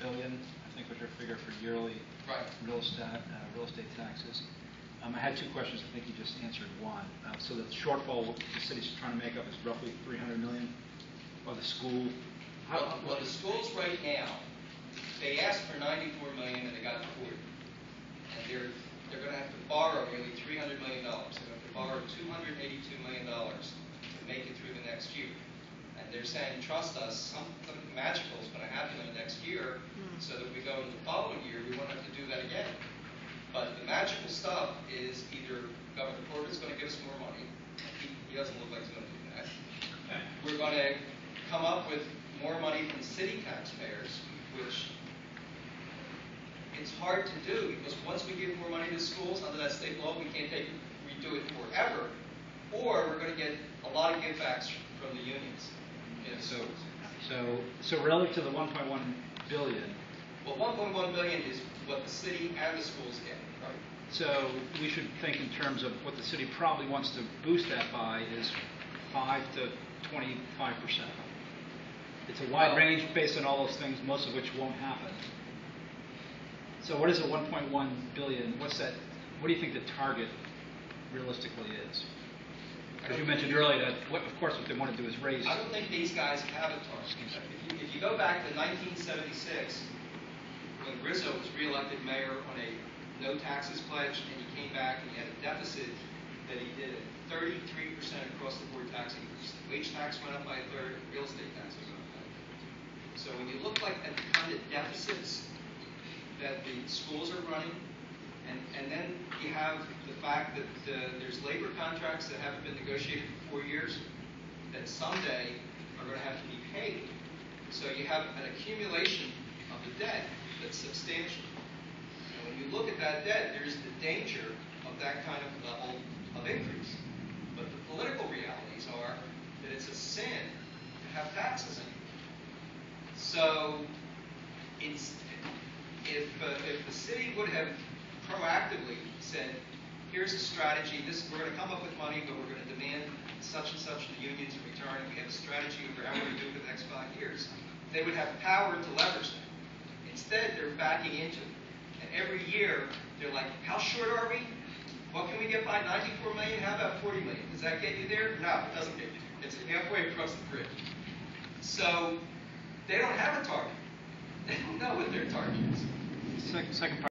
billion, I think was your figure for yearly Right. real estate taxes. I had two questions. I think you just answered one. So the shortfall the city's trying to make up is roughly 300 million, or the school. Well, the schools right now, they asked for 94 million and they got 40. And they're going to have to borrow nearly $300 million. They're going to have to borrow $282 million to make it through the next year. And they're saying, trust us, something magical is going to happen in the next year, so that we go into the following year, we won't have to do that again. But the magical stuff is either Governor Corbett's going to give us more money. He doesn't look like he's going to do that. We're going to come up with more money from city taxpayers, which it's hard to do because once we give more money to schools under that state law, we can't redo it forever. Or we're going to get a lot of givebacks from the unions. So relative to the 1.1 billion. Well, 1.1 billion is what the city and the schools get, right? So we should think in terms of what the city probably wants to boost that by is 5 to 25%. It's a wide range based on all those things, most of which won't happen. So what is the 1.1 billion? What's that? What do you think the target realistically is? Because you mentioned earlier that, of course, what they want to do is raise. I don't think these guys have a target. If you go back to 1976, when Rizzo was reelected mayor on a no taxes pledge, and he came back and he had a deficit that he did at 33% across the board tax increase. Wage tax went up by a third, real estate taxes went up by a third. So when you look at the kind of deficits that the schools are running, and then you have the fact that there's labor contracts that haven't been negotiated for 4 years that someday are going to have to be paid. So you have an accumulation of the debt that's substantial. And when you look at that debt, there's the danger of that kind of level of increase. But the political realities are that it's a sin to have taxes in it. So if the city would have proactively said, here's a strategy, we're going to come up with money, but we're going to demand such and such the unions in return, and we have a strategy over how we're going to do it for the next 5 years, they would have power to leverage that. Instead, they're backing into it. And every year, they're like, how short are we? What can we get by? 94 million? How about 40 million? Does that get you there? No, it doesn't get you there. It's halfway across the bridge. So they don't have a target. They don't know what their target is. Second part.